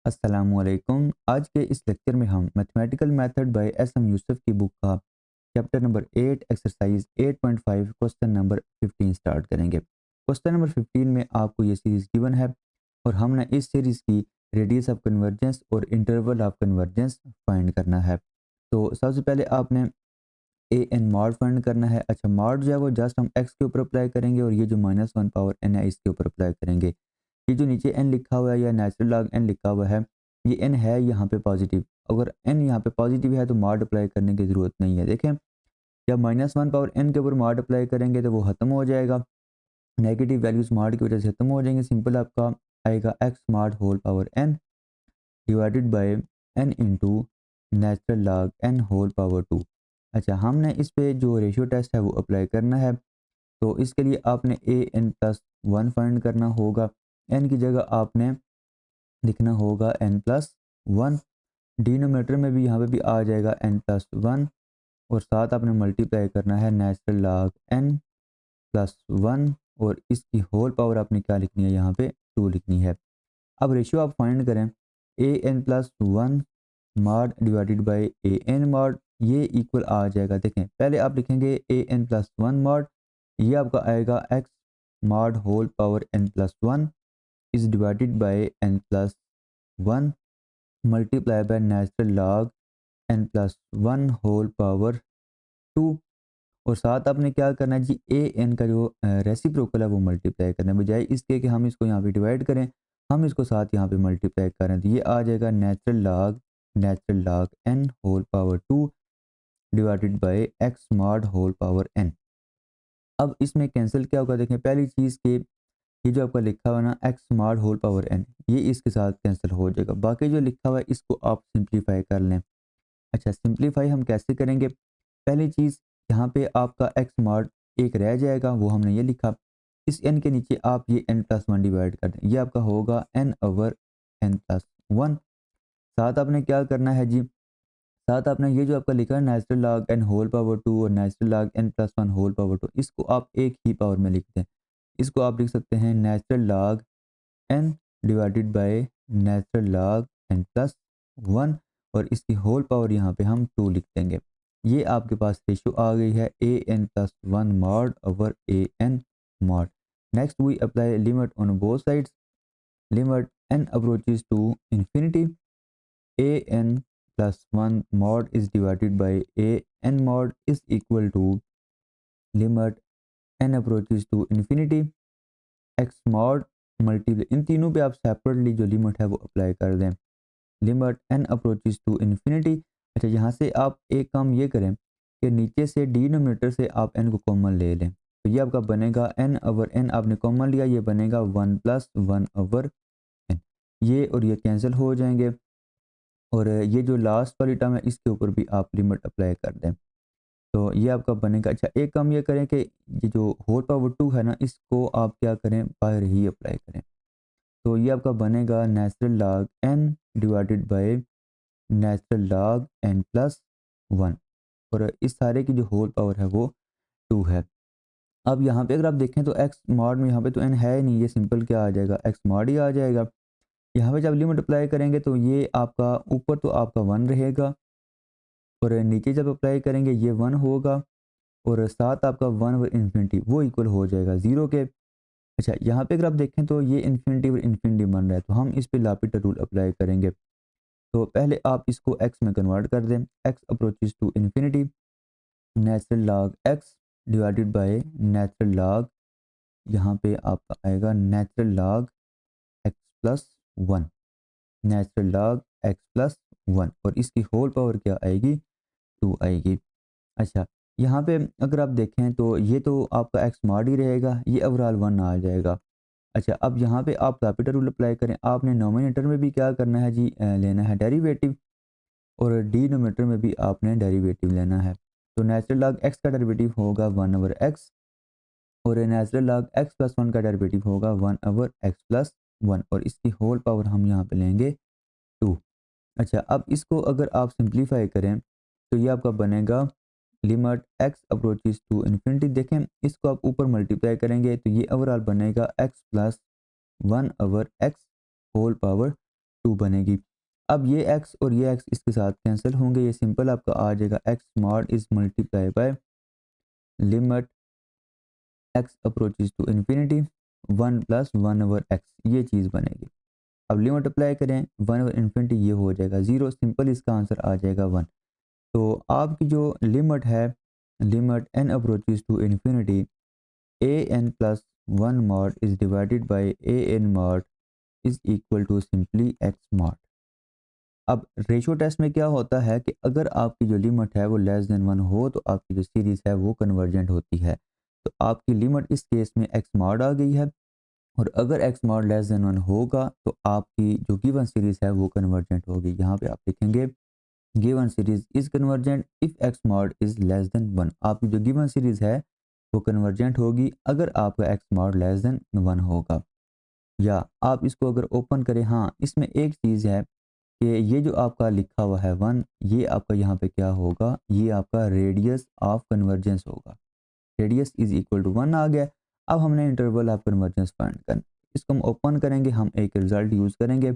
अस्सलामुअलैकुम। आज के इस लेक्चर में हम mathematical method by S M Yusuf की बुक का chapter number 8 exercise 8.5 question number 15 start करेंगे। क्वेश्चन नंबर 15 में आपको ये सीरीज़ गिवन है और हमने इस सीरीज़ की रेडियस ऑफ कन्वर्जेंस और इंटरवल ऑफ कन्वर्जेंस फाइंड करना है। तो सबसे पहले आपने ए एन मॉड फाइंड करना है। अच्छा, मॉड जो है वो जस्ट हम एक्स के ऊपर अप्लाई करेंगे और ये जो -1 पावर एन है इसके ऊपर अप्लाई करेंगे। ये जो नीचे एन लिखा हुआ है या नेचुरल लॉग एन लिखा हुआ है, ये एन है यहाँ पे पॉजिटिव। अगर एन यहाँ पे पॉजिटिव है तो मॉड अप्लाई करने की ज़रूरत नहीं है। देखें, जब -1 पावर एन के ऊपर मॉड अप्लाई करेंगे तो वो ख़त्म हो जाएगा। नेगेटिव वैल्यूज़ मॉड की वजह से ख़त्म हो जाएंगे। सिंपल आपका आएगा x mod whole power n divided by n into natural log n whole power 2। अच्छा, हमने इस पे जो रेशियो टेस्ट है वो अप्लाई करना है। तो इसके लिए आपने ए एन प्लस वन फाइंड करना होगा। एन की जगह आपने लिखना होगा एन प्लस वन। डिनोमिनेटर में भी यहाँ पे भी आ जाएगा एन प्लस वन और साथ आपने मल्टीप्लाई करना है natural log N plus one और इसकी होल पावर आपने क्या लिखनी है, यहाँ पे 2 लिखनी है। अब रेशियो आप फाइंड करें, A N plus one mod divided by A N mod, ये इक्वल आ जाएगा। देखें, पहले आप लिखेंगे A N plus one mod, ये आपका आएगा x mod whole power N plus one is divided by N plus one multiply by natural log N plus one whole power 2। और साथ आपने क्या करना है जी, ए एन का जो रेसिप्रोकल है वो मल्टीप्लाई करना है। बजाय इसके कि हम इसको यहाँ पे डिवाइड करें, हम इसको साथ यहाँ पे मल्टीप्लाई करें तो ये आ जाएगा natural log n whole power 2 divided by x mod whole power n. अब इसमें कैंसिल क्या होगा, देखें पहली चीज़ के ये जो आपका लिखा हुआ है ना x mod whole power n, ये इसके साथ कैंसिल हो जाएगा। बाकी जो लिखा हुआ है इसको आप सिंप्लीफाई कर लें। अच्छा, सिंप्लीफाई हम कैसे करेंगे? पहली चीज़, यहाँ पे आपका एक्स मॉड एक रह जाएगा, वो हमने ये लिखा। इस एन के नीचे आप ये एन प्लस वन डिवाइड कर दें, ये आपका होगा n over n plus one. साथ आपने क्या करना है जी, साथ आपने ये जो आपका लिखा है natural log n whole power 2 और natural log N plus one whole power 2, इसको आप एक ही पावर में लिख दें। इसको आप लिख सकते हैं natural log n divided by natural log N plus one और इसकी होल पावर यहाँ पे हम 2 लिख देंगे। ये आपके पास रेशियो आ गई है A N plus one mod over A N mod. Next we apply limit on both sides. Limit N approaches to infinity, A N plus one mod is divided by A N mod is equal to limit N approaches to infinity X mod multiply, इन तीनों पे आप separately जो limit है वो apply कर दें। Limit N approaches to infinity. अच्छा, यहाँ से आप एक काम ये करें कि नीचे से डिनोमिनेटर से आप एन को कॉमन ले लें, तो ये आपका बनेगा एन ओवर एन, आपने कॉमन लिया, ये बनेगा one plus one over n. ये और ये कैंसिल हो जाएंगे और ये जो लास्ट वाली टर्म है इसके ऊपर भी आप लिमिट अप्लाई कर दें, तो ये आपका बनेगा। अच्छा, एक काम ये करें कि ये जो होल पावर 2 है ना, इसको आप क्या करें, बाहर ही अप्लाई करें। तो ये आपका बनेगा natural log n divided by natural log N plus one और इस सारे की जो होल पावर है वो 2 है। अब यहाँ पे अगर आप देखें तो एक्स मॉड में यहाँ पे तो एन है ही नहीं, ये सिंपल क्या आ जाएगा, एक्स मॉड ही आ जाएगा। यहाँ पे जब लिमिट अप्लाई करेंगे तो ये आपका ऊपर तो आपका वन रहेगा और नीचे जब अप्लाई करेंगे ये वन होगा और साथ आपका वन ओवर इन्फिनिटी वो इक्वल हो जाएगा ज़ीरो के। अच्छा, यहाँ पे अगर आप देखें तो ये इन्फिनिटी ओवर इन्फिनिटी बन रहा है, तो हम इस पे लापिटर रूल अप्लाई करेंगे। तो पहले आप इसको एक्स में कन्वर्ट कर दें, x approaches to infinity natural log x divided by natural log, यहाँ पे आपका आएगा natural log x plus one, natural log x plus one और इसकी होल पावर क्या आएगी, 2 आएगी। अच्छा, यहाँ पे अगर आप देखें तो ये तो आपका एक्स मॉड ही रहेगा, ये ओवरऑल वन आ जाएगा। अच्छा, अब यहाँ पे आप कैपिटल रूल अप्लाई करें, आपने नोमिनेटर में भी क्या करना है जी, लेना है डेरिवेटिव और डिनोमिनेटर में भी आपने डेरिवेटिव लेना है। तो नेचुरल लॉग एक्स का डेरिवेटिव होगा वन ओवर एक्स और natural log x plus one का डेरिवेटिव होगा one over x plus one और इसकी होल पावर हम यहाँ पे लेंगे 2। अच्छा, अब इसको अगर आप सिंप्लीफाई करें तो ये आपका बनेगा limit x approaches to infinity. देखें, इसको आप ऊपर मल्टीप्लाई करेंगे तो ये ओवरऑल बनेगा x plus one over x whole power 2 बनेगी। अब ये x और ये x इसके साथ कैंसिल होंगे, ये सिंपल आपका आ जाएगा x mod is multiply by limit x approaches to infinity 1 plus 1 over x, ये चीज़ बनेगी। अब लिमिट अप्लाई करें 1 ओवर इन्फिनिटी, ये हो जाएगा 0, सिंपल इसका आंसर आ जाएगा 1। तो आपकी जो लिमिट है, limit n approaches to infinity a n plus 1 mod is divided by a n mod is equal to simply x mod. अब रेशियो टेस्ट में क्या होता है कि अगर आपकी जो लिमिट है वो लेस देन 1 हो तो आपकी जो सीरीज़ है वो कन्वर्जेंट होती है। तो आपकी लिमिट इस केस में x मॉड आ गई है, और अगर x मॉड लेस देन 1 होगा तो आपकी जो गिवन सीरीज़ है वो कन्वर्जेंट होगी। यहाँ पे आप लिखेंगे given series is convergent if x mod is less then 1। आपकी जो गिवन सीरीज़ है वो कन्वर्जेंट होगी अगर आपका x मॉड लेस देन 1 होगा। या आप इसको अगर ओपन करें, हाँ इसमें एक चीज़ है कि ये जो आपका लिखा हुआ है 1, ये आपका यहाँ पे क्या होगा, ये आपका रेडियस ऑफ कन्वर्जेंस होगा। रेडियस इज इक्वल टू 1 आ गया। अब हमने इंटरवल ऑफ कन्वर्जेंस फाइंड करना, इसको हम ओपन करेंगे, हम एक रिजल्ट यूज़ करेंगे।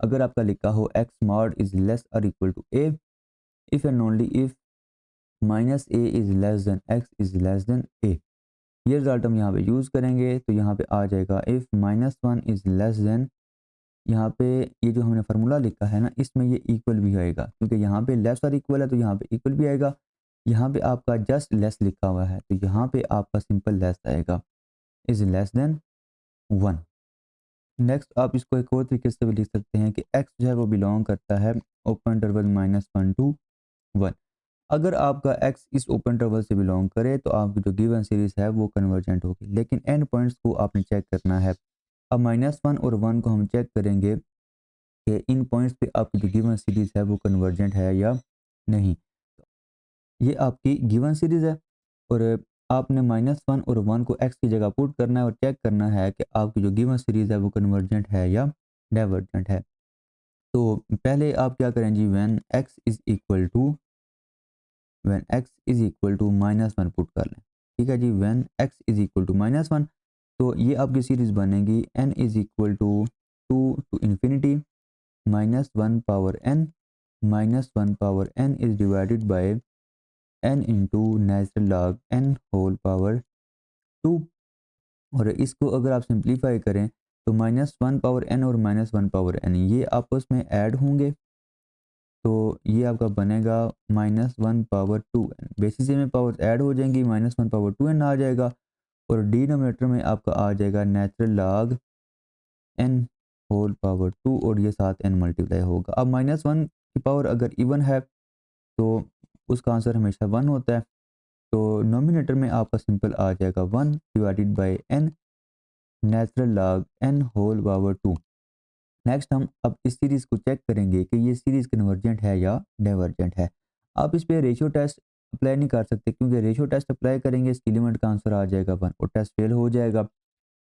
अगर आपका लिखा हो x मॉड इज़ लेस और equal to a, if and only if minus a is less than x is less than a, ये रिजल्ट हम यहाँ पे यूज़ करेंगे। तो यहाँ पे आ जाएगा इफ़ -1 इज़ लेस देन, यहाँ पे ये जो हमने फार्मूला लिखा है ना, इसमें ये इक्वल भी आएगा, क्योंकि यहाँ पे लेस और इक्वल है तो यहाँ पे इक्वल भी आएगा। यहाँ पे आपका जस्ट लेस लिखा हुआ है तो यहाँ पे आपका सिंपल लेस आएगा, इज़ लेस देन 1। नेक्स्ट आप इसको एक और तरीके से भी लिख सकते हैं कि x जो है वो बिलोंग करता है ओपन इंटरवल -1 टू 1। अगर आपका x इस ओपन इंटरवल से बिलोंग करे तो आपकी जो गिवन सीरीज है वो कन्वर्जेंट होगी, लेकिन एंड पॉइंट्स को आपने चेक करना है। अब -1 और 1 को हम चेक करेंगे कि इन पॉइंट्स पे आपकी जो गिवन सीरीज है वो कन्वर्जेंट है या नहीं। ये आपकी गिवन सीरीज है और आपने -1 और 1 को x की जगह पुट करना है और चेक करना है कि आपकी जो गिवन सीरीज है वो कन्वर्जेंट है या डाइवर्जेंट है। तो पहले आप क्या करें जी, when x is equal to -1 put कर लें। ठीक है जी, when x is equal to -1, तो ये आपकी सीरीज बनेगी n is equal to 2 to infinity -1 power n, -1 power n is divided by n into natural log n whole power 2। और इसको अगर आप सिंप्लीफाई करें तो -1 पावर n और -1 पावर n ये आपस में ऐड होंगे, तो ये आपका बनेगा -1 पावर 2n। बेसिस में पावर ऐड हो जाएंगी, -1 पावर 2n आ जाएगा, और डिनोमिनेटर में आपका आ जाएगा natural log n whole power 2, और ये साथ n मल्टीप्लाई होगा। अब -1 की पावर अगर इवन है तो उसका आंसर हमेशा 1 होता है, तो नोमिनेटर में आपका सिंपल आ जाएगा 1 divided by n natural log n whole power 2। Next हम अब इस सीरीज़ को चेक करेंगे कि ये सीरीज़ कन्वर्जेंट है या डाइवर्जेंट है। आप इस पे रेशियो टेस्ट अप्लाई नहीं कर सकते, क्योंकि रेशियो टेस्ट अप्लाई करेंगे इसकी लिमिट का आंसर आ जाएगा 1 और टेस्ट फेल हो जाएगा।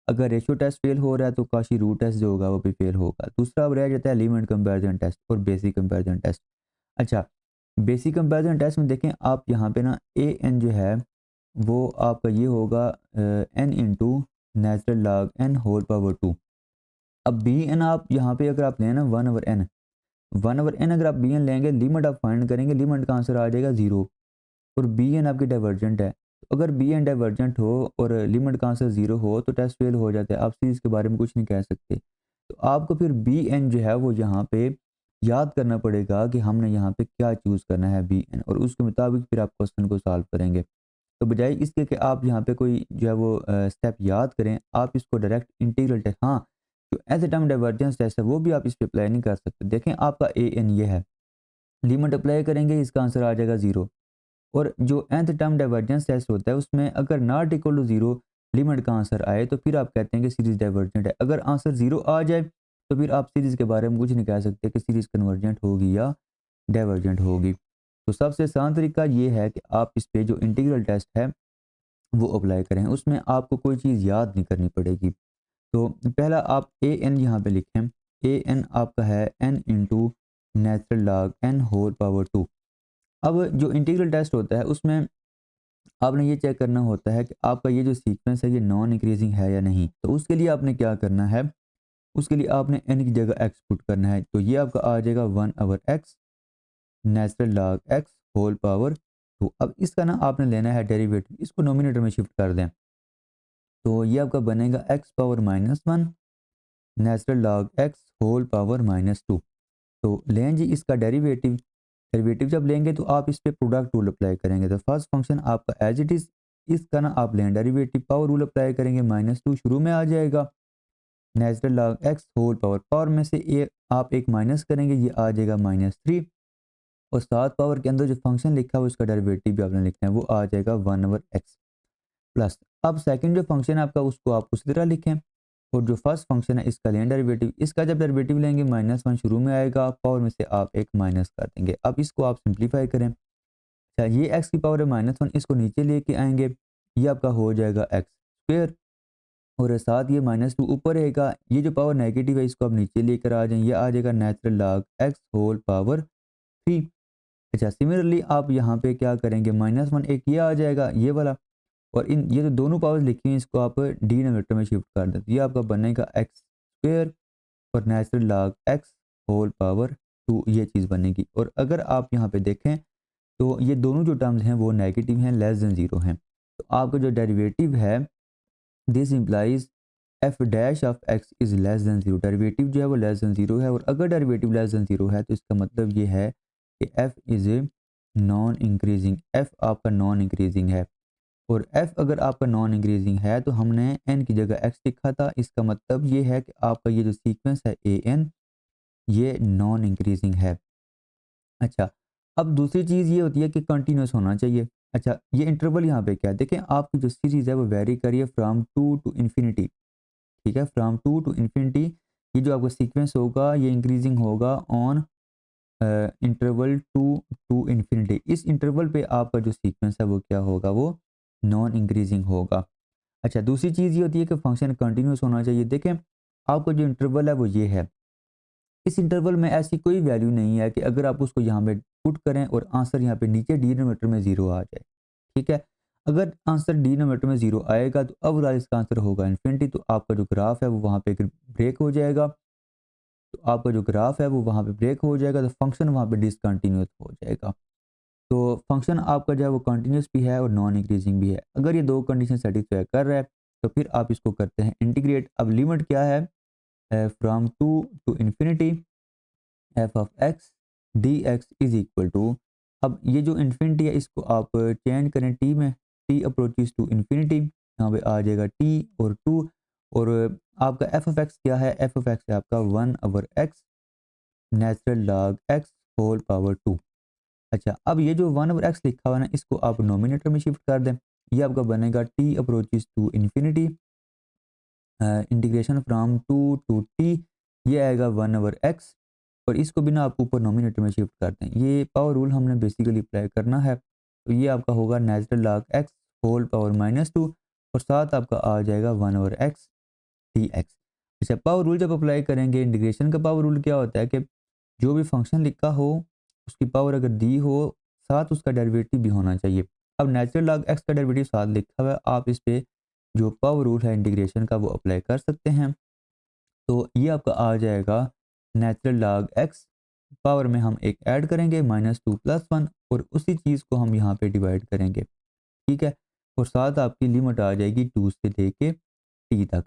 अगर रेशियो टेस्ट फेल हो रहा है तो काशी रूट टेस्ट जो होगा वो भी फेल होगा। दूसरा अब रह जाता है लिमिट कंपैरिजन टेस्ट और बेसिक कंपैरिजन टेस्ट। अच्छा, बेसिक कंपैरिजन टेस्ट में देखें आप यहाँ पे ना ए एन जो है वो आपका ये होगा n into natural log n whole power 2। अब बी एन आप यहाँ पे अगर आप लें ना 1 ओवर एन, 1 ओवर एन अगर आप बी एन लेंगे, लिमिट आप फाइंड करेंगे, लिमिट का आंसर आ जाएगा 0, और बी एन आपकी डाइवर्जेंट है। तो अगर बी एन डाइवर्जेंट हो और लिमिट का आंसर 0 हो तो टेस्ट फेल हो जाता है, आप सीरीज़ के बारे में कुछ नहीं कह सकते। तो आपको फिर बी एन जो है वो यहाँ पे याद करना पड़ेगा कि हमने यहाँ पे क्या चूज़ करना है बी एन, और उसके मुताबिक फिर आप क्वेश्चन को सॉल्व करेंगे। तो बजाय इसके कि आप यहाँ पे कोई जो है वो स्टेप याद करें, आप इसको डायरेक्ट इंटीग्रल टेस्ट, हाँ जो as a term divergence test है वो भी आप इस पे अप्लाई नहीं कर सकते। देखें आपका ए एन ये है, लिमिट अप्लाई करेंगे इसका आंसर आ जाएगा 0, और जो nth टर्म डाइवर्जेंस टेस्ट होता है उसमें अगर नॉट इक्वल टू 0 लिमिट का आंसर आए तो फिर आप कहते हैं कि सीरीज डाइवर्जेंट है। अगर आंसर 0 आ जाए तो फिर आप सीरीज के बारे में कुछ नहीं कह सकते कि सीरीज कन्वर्जेंट होगी या डाइवर्जेंट होगी। तो सबसे आसान तरीका ये है कि आप इस पे जो इंटीग्रल टेस्ट है वो अप्लाई करें, उसमें आपको कोई चीज़ याद नहीं करनी पड़ेगी। तो पहला आप ए एन यहाँ पे लिखें, ए एन आपका है n into natural log n whole power 2। अब जो इंटीग्रल टेस्ट होता है उसमें आपने ये चेक करना होता है कि आपका ये जो सीक्वेंस है ये नॉन इंक्रीजिंग है या नहीं। तो उसके लिए आपने क्या करना है, उसके लिए आपने n की जगह x पुट करना है, तो ये आपका आ जाएगा 1/x natural log x whole power 2। अब इसका ना आपने लेना है डेरिवेटिव, इसको नोमिनेटर में शिफ्ट कर दें, तो ये आपका बनेगा x power -1 natural log x whole power -2। तो लें जी इसका डेरिवेटिव, डेरिवेटिव जब लेंगे तो आप इस पे प्रोडक्ट रूल अप्लाई करेंगे, तो फर्स्ट फंक्शन आपका एज इट इज़, इसका ना आप लें डेरिवेटिव, पावर रूल अप्लाई करेंगे, -2 शुरू में आ जाएगा, natural log x whole power, power में से आप एक माइनस करेंगे, ये आ जाएगा -3, और साथ पावर के अंदर जो फंक्शन लिखा है उसका डेरिवेटिव भी आपने लिखना है, वो आ जाएगा 1/x प्लस। अब सेकंड जो फंक्शन है आपका उसको आप उसी तरह लिखें, और जो फर्स्ट फंक्शन है इसका लें डेरिवेटिव, इसका जब डेरिवेटिव लेंगे -1 शुरू में आएगा, पावर में से आप एक माइनस कर देंगे। अब इसको आप सिंप्लीफाई करें, अच्छा ये x की पावर है -1, इसको नीचे लेके आएंगे, ये आपका हो जाएगा x स्क्वेयर, और साथ ये -2 ऊपर रहेगा, ये जो पावर नेगेटिव है इसको आप नीचे लेकर आ जाएं, ये आ जाएगा natural log x whole power 3। अच्छा सिमिलरली आप यहाँ पे क्या करेंगे, -1 एक ये आ जाएगा ये वाला, और इन ये जो दोनों पावर्स लिखी हैं इसको आप डिनोमिनेटर में शिफ्ट कर दें, तो ये आपका बनेगा एक्स स्क्वेयर और natural log x whole power 2, ये चीज़ बनेगी। और अगर आप यहाँ पे देखें तो ये दोनों जो टर्म्स हैं वो नेगेटिव हैं, लेस देन ज़ीरो हैं, तो आपका जो डेरिवेटिव है this implies F dash of x is less than zero, derivative जो है वो लेस देन ज़ीरो है, और अगर डेरिवेटिव लेस देन ज़ीरो है तो इसका मतलब ये है कि F is a non increasing, F आपका नॉन इंक्रीजिंग है, और f अगर आपका नॉन इंक्रीजिंग है तो हमने n की जगह x लिखा था, इसका मतलब ये है कि आपका ये जो सीक्वेंस है an ये नॉन इंक्रीजिंग है। अच्छा अब दूसरी चीज़ ये होती है कि कंटिन्यूस होना चाहिए। अच्छा ये इंटरवल यहाँ पे क्या है, देखें आपकी जो सीरीज़ है वो वेरी करिए फ्राम 2 टू इन्फिनिटी, ठीक है, फ्राम 2 टू इन्फिनिटी, ये जो आपका सीक्वेंस होगा ये इंक्रीजिंग होगा ऑन इंटरवल 2 टू इन्फिनिटी, इस इंटरवल पे आपका जो सीक्वेंस है वो क्या होगा, वो नॉन इंक्रीजिंग होगा। अच्छा दूसरी चीज़ ये होती है कि फंक्शन कंटिन्यूस होना चाहिए। देखें आपका जो इंटरवल है वो ये है, इस इंटरवल में ऐसी कोई वैल्यू नहीं है कि अगर आप उसको यहाँ पे पुट करें और आंसर यहाँ पे नीचे डिनोमिनेटर में ज़ीरो आ जाए, ठीक है, अगर आंसर डिनोमिनेटर में ज़ीरो आएगा तो ओवरऑल इसका आंसर होगा इन्फिनिटी, तो आपका जो ग्राफ है वो वहाँ पे ब्रेक हो जाएगा, तो आपका जो ग्राफ है वो वहाँ पे ब्रेक हो जाएगा, तो फंक्शन वहाँ पे डिसकंटिन्यूस हो जाएगा। तो फंक्शन आपका जो है वो कंटिन्यूस भी है और नॉन इंक्रीजिंग भी है। अगर ये दो कंडीशन सेटिस्फाई कर रहा है तो फिर आप इसको करते हैं इंटीग्रेट। अब लिमिट क्या है, from 2 to infinity f of x d x is equal to, अब ये जो इन्फिनिटी है इसको आप चेंज करें टी में, टी अप्रोचेस टू इन्फिनिटी, यहाँ पे आ जाएगा टी और 2, और आपका एफ ऑफ एक्स क्या है, एफ ऑफ एक्स है आपका 1/x natural log x whole power 2। अच्छा अब ये जो 1/x लिखा हुआ है ना इसको आप नोमिनेटर में शिफ्ट कर दें, ये आपका बनेगा t approaches to infinity integration from 2 to t, ये आएगा 1/x, और इसको भी ना आप ऊपर नोमिनेटर में शिफ्ट कर दें, ये पावर रूल हमने बेसिकली अप्लाई करना है, तो ये आपका होगा natural log x whole power -2, और साथ आपका आ जाएगा 1/x dx। अच्छा पावर रूल जब अप्लाई करेंगे, इंटीग्रेशन का पावर रूल क्या होता है कि जो भी फंक्शन लिखा हो उसकी पावर अगर दी हो साथ उसका डेरिवेटिव भी होना चाहिए। अब नेचुरल लॉग एक्स का डेरिवेटिव साथ लिखा हुआ है, आप इस पे जो पावर रूल है इंटीग्रेशन का वो अप्लाई कर सकते हैं, तो ये आपका आ जाएगा नेचुरल लॉग एक्स, पावर में हम एक ऐड करेंगे -2 + 1, और उसी चीज़ को हम यहाँ पे डिवाइड करेंगे, ठीक है, और साथ आपकी लिमिट आ जाएगी 2 से लेके टी तक।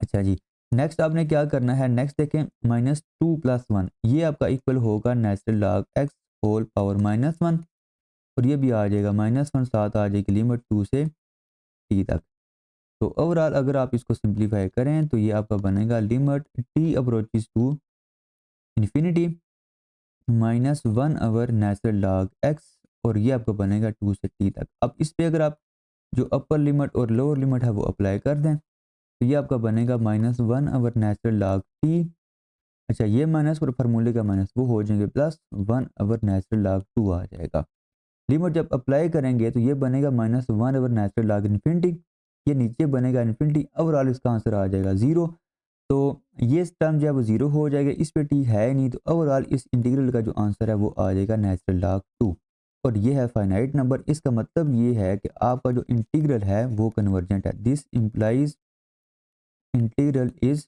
अच्छा जी, नेक्स्ट आपने क्या करना है, नेक्स्ट देखें -2 + 1, ये आपका इक्वल होगा natural log x whole power -1, और ये भी आ जाएगा -1, साथ आ जाएगी लिमिट 2 से टी तक। तो ओवरऑल अगर आप इसको सिंप्लीफाई करें तो ये आपका बनेगा limit t approaches to infinity -1 natural log x, और ये आपका बनेगा 2 से टी तक। अब इस पे अगर आप जो अपर लिमिट और लोअर लिमिट है वो अप्लाई कर दें, तो ये आपका बनेगा -1 नेचुरल लॉग टी, अच्छा ये माइनस और फार्मूले का माइनस वो हो जाएंगे +1 नेचुरल लॉग 2 आ जाएगा। लिमिट जब अप्लाई करेंगे तो ये बनेगा -1 नेचुरल लॉग इन्फिनिटी, ये नीचे बनेगा इन्फिनिटी, ओवरऑल इसका आंसर आ जाएगा 0। तो ये टर्म जो है वो 0 हो जाएगा, इस पे टी है नहीं, तो ओवरऑल इस इंटीग्रल का जो आंसर है वो आ जाएगा नेचुरल लॉग 2, और ये है फाइनाइट नंबर। इसका मतलब ये है कि आपका जो इंटीग्रल है वो कन्वर्जेंट है, this implies integral is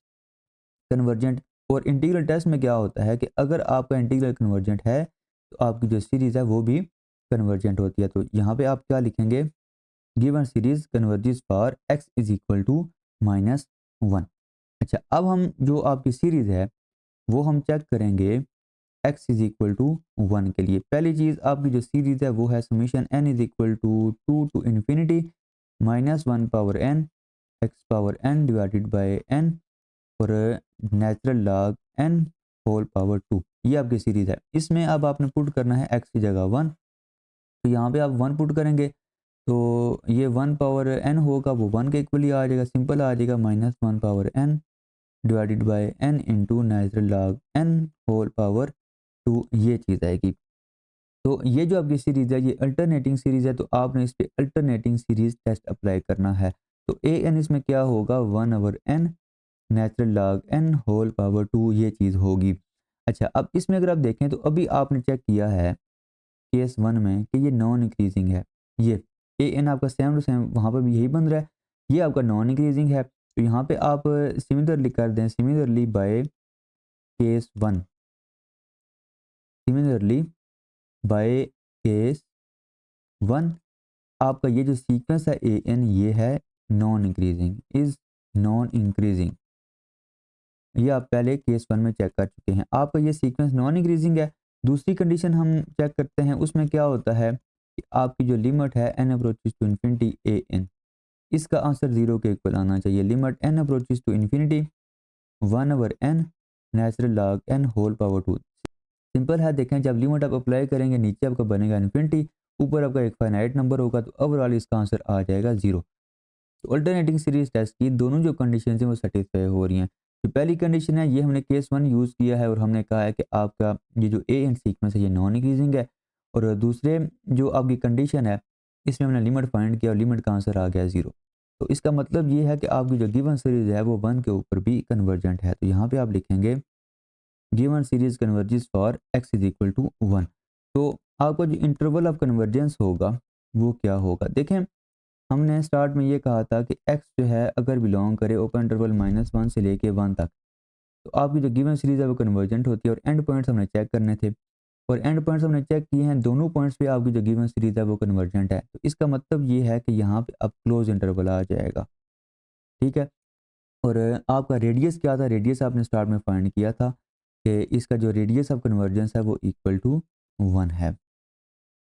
convergent. और इंटीग्रल टेस्ट में क्या होता है कि अगर आपका इंटीग्रल कन्वर्जेंट है तो आपकी जो सीरीज़ है वो भी कन्वर्जेंट होती है। तो यहाँ पे आप क्या लिखेंगे, given series converges for x is equal to -1। अच्छा, अब हम जो आपकी सीरीज़ है वो हम चेक करेंगे x इज इक्वल टू 1 के लिए। पहली चीज़, आपकी जो सीरीज़ है वो है summation n is equal to 2 to infinity -1 power n x power n divided by n और natural log n whole power 2। ये आपकी सीरीज़ है। इसमें अब आपने पुट करना है x की जगह 1। तो यहाँ पे आप 1 पुट करेंगे तो ये 1 पावर n होगा वो 1 के इक्वली आ जाएगा, सिंपल आ जाएगा, -1 power n divided by n into natural log n whole power 2, ये चीज़ आएगी। तो ये जो आपकी सीरीज़ है ये अल्टरनेटिंग सीरीज़ है, तो आपने इस पे अल्टरनेटिंग सीरीज़ टेस्ट अप्लाई करना है। तो ए एन इसमें क्या होगा, 1/n natural log n whole power 2, ये चीज़ होगी। अच्छा, अब इसमें अगर आप देखें तो अभी आपने चेक किया है केस 1 में कि ये नॉन इंक्रीजिंग है। ये ए एन आपका सेम टू सेम वहाँ पर भी यही बन रहा है, ये आपका नॉन इंक्रीजिंग है। तो यहाँ पे आप सिमिलरली कर दें, similarly by case 1, similarly by case 1 आपका ये जो सीक्वेंस है ए एन ये है non increasing, is non increasing. ये आप पहले केस 1 में चेक कर चुके हैं, आपका ये सीक्वेंस नॉन इंक्रीजिंग है। दूसरी कंडीशन हम चेक करते हैं, उसमें क्या होता है कि आपकी जो लिमिट है n approaches to infinity a n, इसका आंसर 0 के इक्वल आना चाहिए। Limit n approaches to infinity 1/n natural log n whole power 2। Simple है, देखें जब लिमिट आप अप्लाई करेंगे नीचे आपका बनेगा इन्फिनिटी, ऊपर आपका एक फाइनाइट नंबर होगा, तो ओवरऑल इसका आंसर आ जाएगा 0। तो अल्टरनेटिंग सीरीज टेस्ट की दोनों जो कंडीशन हैं वो सेटिस्फाई हो रही हैं। जो पहली कंडीशन है ये हमने केस 1 यूज़ किया है और हमने कहा है कि आपका ये जो ए एन सीक्वेंस है ये नॉन इंक्रीजिंग है। और दूसरे जो आपकी कंडीशन है इसमें हमने लिमिट फाइंड किया और लिमिट का आंसर आ गया 0। तो इसका मतलब ये है कि आपकी जो गिवन सीरीज है वो 1 के ऊपर भी कन्वर्जेंट है। तो यहाँ पे आप लिखेंगे given series converges for x is equal to 1। तो आपका जो इंटरवल ऑफ कन्वर्जेंस होगा वो क्या होगा, देखें हमने स्टार्ट में ये कहा था कि x जो है अगर बिलोंग करे ओपन इंटरवल -1 से लेके 1 तक, तो आपकी जो गिवन सीरीज है वो कन्वर्जेंट होती है। और एंड पॉइंट्स हमने चेक करने थे और एंड पॉइंट्स हमने चेक किए हैं, दोनों पॉइंट्स पे आपकी जो गिवन सीरीज है वो कन्वर्जेंट है। तो इसका मतलब ये है कि यहाँ पे अब क्लोज इंटरवल आ जाएगा, ठीक है। और आपका रेडियस क्या था, रेडियस आपने स्टार्ट में फाइंड किया था कि इसका जो रेडियस ऑफ कन्वर्जेंस है वो इक्वल टू 1 है।